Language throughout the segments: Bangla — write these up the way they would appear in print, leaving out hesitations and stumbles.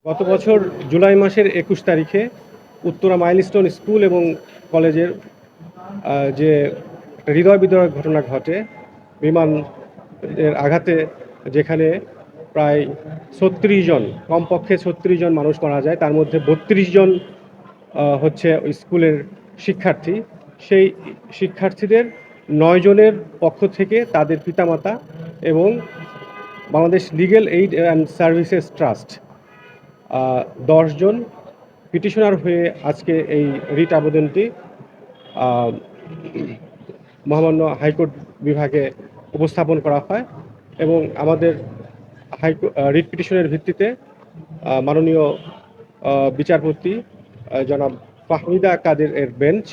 গত বছর জুলাই মাসের ২১ তারিখে উত্তরা মাইলস্টোন স্কুল এবং কলেজের যে একটা হৃদয় বিদারক ঘটনা ঘটে বিমান এর আঘাতে, যেখানে প্রায় ৩৬ জন, কমপক্ষে ৩৬ জন মানুষ মারা যায়, তার মধ্যে ৩২ জন হচ্ছে ওই স্কুলের শিক্ষার্থী। সেই শিক্ষার্থীদের ৯ জনের পক্ষ থেকে তাদের পিতামাতা এবং Bangladesh legal aid and services trust ১০ জন পিটিশনার হয়ে আজকে এই রিট আবেদনটি আহ, মহামান্য হাইকোর্ট বিভাগে উপস্থাপন করা হয় এবং আমাদের রিট পিটিশনের ভিত্তিতে মাননীয় বিচারপতি জনাব ফাহমিদা কাদের এর বেঞ্চ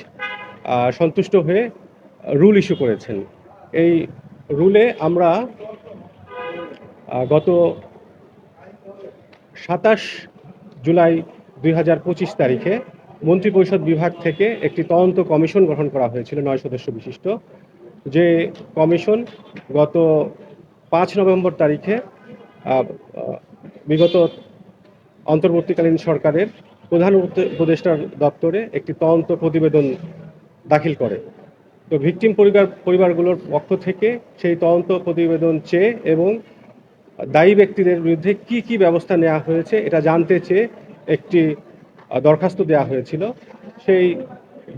সন্তুষ্ট হয়ে রুল ইস্যু করেছেন। এই রুলে আমরা গত ২৭ জুলাই ২০২৫ তারিখে মন্ত্রিপরিষদ বিভাগ থেকে একটি তদন্ত কমিশন গঠন করা হয়েছিল ৯ সদস্য বিশিষ্ট, যে কমিশন গত ৫ নভেম্বর তারিখে বিগত অন্তর্বর্তীকালীন সরকারের প্রধান উপদেষ্টার দপ্তরে একটি তদন্ত প্রতিবেদন দাখিল করে। তো ভিকটিম পরিবারগুলোর পক্ষ থেকে সেই তদন্ত প্রতিবেদন চেয়ে এবং দায়ী ব্যক্তিদের বিরুদ্ধে কি কি ব্যবস্থা নেওয়া হয়েছে এটা জানতে চেয়ে একটি দরখাস্ত দেওয়া হয়েছিল। সেই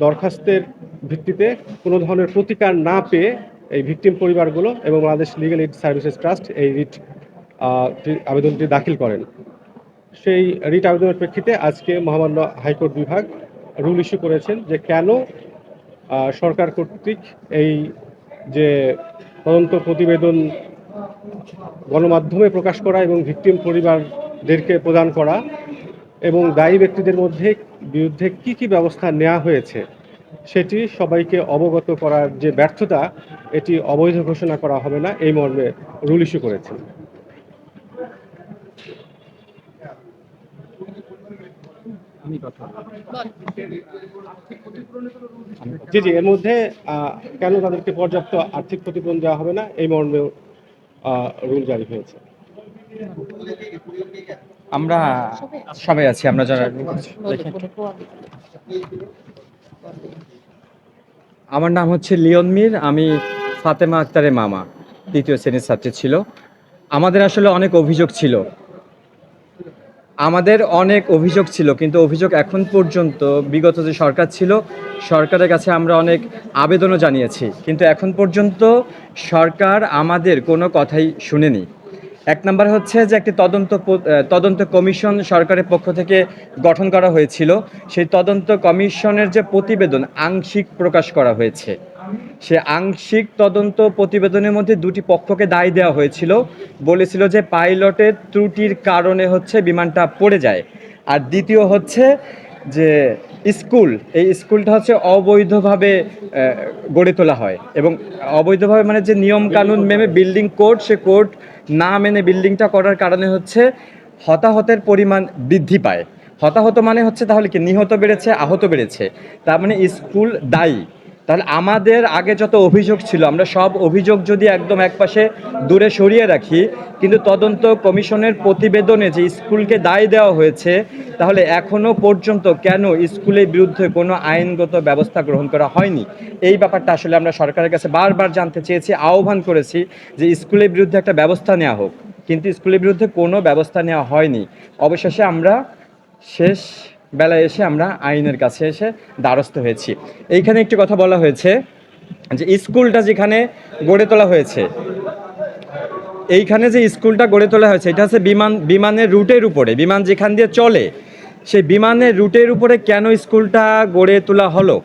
দরখাস্তের ভিত্তিতে কোনো ধরনের প্রতিকার না পেয়ে এই ভিকটিম পরিবারগুলো এবং Bangladesh legal aid services trust এই রিট আবেদনটি দাখিল করেন। সেই রিট আবেদনের প্রেক্ষিতে আজকে মহামান্য হাইকোর্ট বিভাগ রুল ইস্যু করেছেন যে কেন সরকার কর্তৃক এই যে তদন্ত প্রতিবেদন গণমাধ্যমে প্রকাশ করা এবং ভিকটিম পরিবারদেরকে প্রদান করা এবং দায়ী ব্যক্তিদের বিরুদ্ধে কি কি ব্যবস্থা নেওয়া হয়েছে সেটি সবাইকে অবগত করার যে ব্যর্থতা, এটি অবৈধ ঘোষণা করা হবে না, এই মর্মে রুল ইস্যু করেছেন। জি জি, এর মধ্যে কেন তাদেরকে পর্যাপ্ত আর্থিক ক্ষতিপূরণ দেওয়া হবে না এই মর্মে রুল জারি হয়েছে। আমরা সবাই আছি, আমরা যারা আমার নাম হচ্ছে লিওন মীর, আমি ফাতেমা আক্তারের মামা, ৩য় শ্রেণীর ছাত্রী ছিল। আমাদের আসলে অনেক অভিযোগ ছিল, কিন্তু অভিযোগ এখন পর্যন্ত বিগত যে সরকার ছিল সরকারের কাছে আমরা অনেক আবেদনও জানিয়েছি, কিন্তু এখন পর্যন্ত সরকার আমাদের কোনো কথাই শুনেনি। এক নম্বর হচ্ছে যে একটি তদন্ত কমিশন সরকারের পক্ষ থেকে গঠন করা হয়েছিল, সেই তদন্ত কমিশনের যে প্রতিবেদন আংশিক প্রকাশ করা হয়েছে, সে আংশিক তদন্ত প্রতিবেদনের মধ্যে দুটি পক্ষকে দায় দেওয়া হয়েছিল, বলেছিল যে পাইলটের ত্রুটির কারণে হচ্ছে বিমানটা পড়ে যায়। আর দ্বিতীয় হচ্ছে যে এই স্কুলটা হচ্ছে অবৈধভাবে গড়ে তোলা হয় এবং অবৈধভাবে মানে যে নিয়ম কানুন মেনে বিল্ডিং কোড, সে কোড না মেনে বিল্ডিংটা করার কারণে হচ্ছে হতাহতের পরিমাণ বৃদ্ধি পায়। হতাহত মানে হচ্ছে তাহলে কি নিহত বেড়েছে, আহত বেড়েছে, তার মানে স্কুল দায়ী। তাহলে আমাদের আগে যত অভিযোগ ছিল আমরা সব অভিযোগ যদি একদম একপাশে দূরে সরিয়ে রাখি, কিন্তু তদন্ত কমিশনের প্রতিবেদনে যে স্কুলকে দায় দেওয়া হয়েছে, তাহলে এখনো পর্যন্ত কেন স্কুলের বিরুদ্ধে কোনো আইনগত ব্যবস্থা গ্রহণ করা হয়নি, এই ব্যাপারটা আসলে আমরা সরকারের কাছে বারবার জানতে চেয়েছি, আহ্বান করেছি যে স্কুলের বিরুদ্ধে একটা ব্যবস্থা নেওয়া হোক, কিন্তু স্কুলের বিরুদ্ধে কোনো ব্যবস্থা নেওয়া হয়নি। অবশেষে আমরা শেষ বেলায় এসে আমরা আইনের কাছে এসে দ্বারস্থ হয়েছি। এইখানে একটি কথা বলা হয়েছে যে স্কুলটা যেখানে গড়ে তোলা হয়েছে, এইখানে যে স্কুলটা গড়ে তোলা হয়েছে এটা হচ্ছে বিমানের রুটের উপরে, বিমান যেখান দিয়ে চলে সেই বিমানের রুটের উপরে কেন স্কুলটা গড়ে তোলা হলো?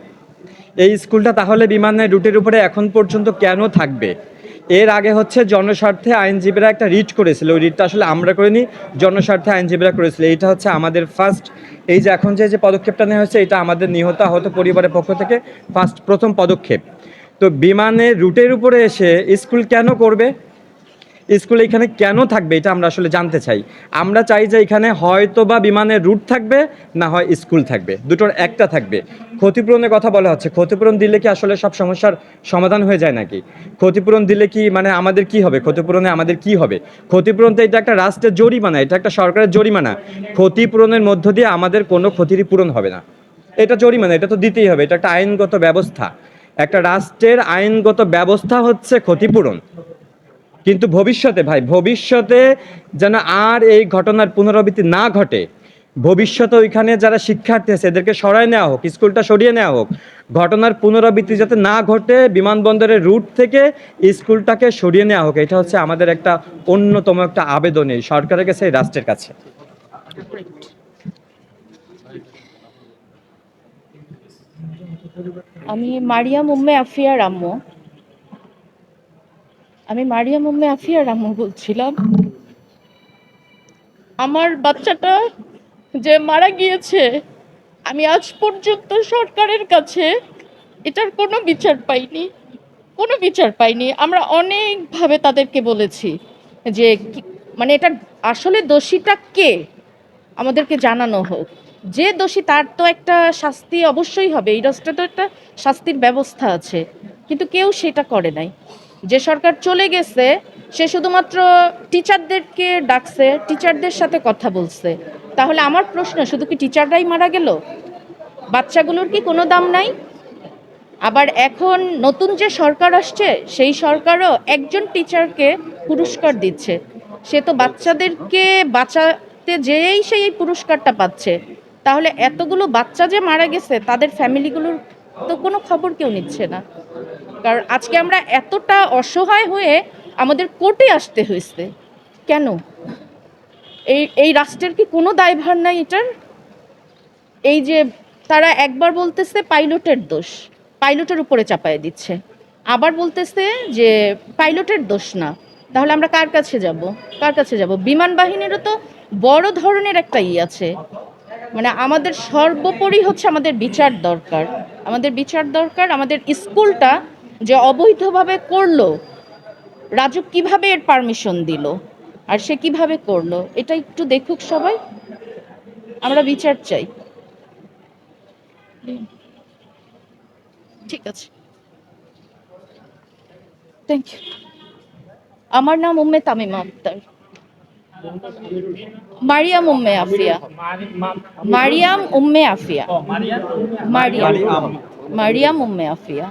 এই স্কুলটা তাহলে বিমানের রুটের উপরে এখন পর্যন্ত কেন থাকবে? এর আগে হচ্ছে জনস্বার্থে আইনজীবীরা একটা রিট করেছিল, ওই রিটটা আসলে আমরা করিনি, জনস্বার্থে আইনজীবীরা করেছিল। এইটা হচ্ছে আমাদের ফার্স্ট, এই যে এখন যে পদক্ষেপটা নেওয়া হয়েছে এটা আমাদের নিহত আহত পরিবারের পক্ষ থেকে প্রথম পদক্ষেপ। তো বিমানের রুটের উপরে এসে স্কুল কেন করবে? স্কুল এখানে কেন থাকবে এটা আমরা আসলে জানতে চাই। আমরা চাই যে এখানে হয়তো বা বিমানের রুট থাকবে, না হয় স্কুল থাকবে, দুটোর একটা থাকবে। ক্ষতিপূরণের কথা বলা হচ্ছে, ক্ষতিপূরণ দিলে কি আসলে সব সমস্যার সমাধান হয়ে যায় নাকি? ক্ষতিপূরণ দিলে কি মানে আমাদের কি হবে? ক্ষতিপূরণে আমাদের কি হবে? ক্ষতিপূরণ তো এটা একটা রাষ্ট্রের জরিমানা, এটা একটা সরকারের জরিমানা। ক্ষতিপূরণের মধ্য দিয়ে আমাদের কোনো ক্ষতিরই পূরণ হবে না, এটা জরিমানা, এটা তো দিতেই হবে, এটা একটা আইনগত ব্যবস্থা। একটা রাষ্ট্রের আইনগত ব্যবস্থা হচ্ছে ক্ষতিপূরণ। কিন্তু ভবিষ্যতে ভাই, ভবিষ্যতে যেন আর এই ঘটনার পুনরাবৃত্তি না ঘটে, ভবিষ্যতে ওইখানে যারা শিক্ষার্থী আছে এদেরকে সরায় নেওয়া হোক, স্কুলটা সরিয়ে নেওয়া হোক, ঘটনার পুনরাবৃত্তি যাতে না ঘটে, বিমানবন্দরের রুট থেকে স্কুলটাকে সরিয়ে নেওয়া হোক, এটা হচ্ছে আমাদের একটা অন্যতম একটা আবেদন এই সরকারের কাছে, এই রাষ্ট্রের কাছে। আমি মারিয়াম উম্মে আফিয়ার আম্মু। বলছিলাম, আমার বাচ্চাটা যে মারা গিয়েছে, আমি আজ পর্যন্ত সরকারের কাছে এটার কোনো বিচার পাইনি। আমরা অনেকভাবে তাদেরকে বলেছি যে মানে এটা আসলে দোষীটা কে আমাদেরকে জানানো হোক। যে দোষী তার তো একটা শাস্তি অবশ্যই হবে, এই রাষ্ট্রে তো একটা শাস্তির ব্যবস্থা আছে, কিন্তু কেউ সেটা করে নাই। যে সরকার চলে গেছে সে শুধুমাত্র টিচারদেরকে ডাকছে, টিচারদের সাথে কথা বলছে। তাহলে আমার প্রশ্ন, শুধু কি টিচাররাই মারা গেল? বাচ্চাগুলোর কি কোনো দাম নাই? আবার এখন নতুন যে সরকার আসছে সেই সরকারও একজন টিচারকে পুরস্কার দিচ্ছে, সে তো বাচ্চাদেরকে বাঁচাতে যেয়েই সেই এই পুরস্কারটা পাচ্ছে। তাহলে এতগুলো বাচ্চা যে মারা গেছে তাদের ফ্যামিলিগুলোর তো কোনো খবর কেউ নিচ্ছে না। কারণ আজকে আমরা এতটা অসহায় হয়ে আমাদের কোর্টে আসতে হয়েছে কেন? এই রাষ্ট্রের কি কোনো দায়ভার নাই এটার? এই যে তারা একবার বলতেছে পাইলটের দোষ, পাইলটের উপরে চাপায় দিচ্ছে, আবার বলতেছে যে পাইলটের দোষ না। তাহলে আমরা কার কাছে যাব? বিমান বাহিনীরও তো বড় ধরনের একটা আছে। মানে আমাদের সর্বোপরি হচ্ছে আমাদের বিচার দরকার। আমাদের স্কুলটা যে অবৈধভাবে করলো, রাজু কিভাবে এর পারমিশন দিল আর সে কিভাবে করলো, এটা একটু দেখুক সবাই। আমরা বিচার চাই। ঠিক আছে, থ্যাংক ইউ। আমার নাম উম্মে তামিমা আক্তার। মারিয়াম উম্মে আফিয়া। মারিয়াম উম্মে আফিয়া। মারিয়াম মারিয়াম উম্মে আফিয়া।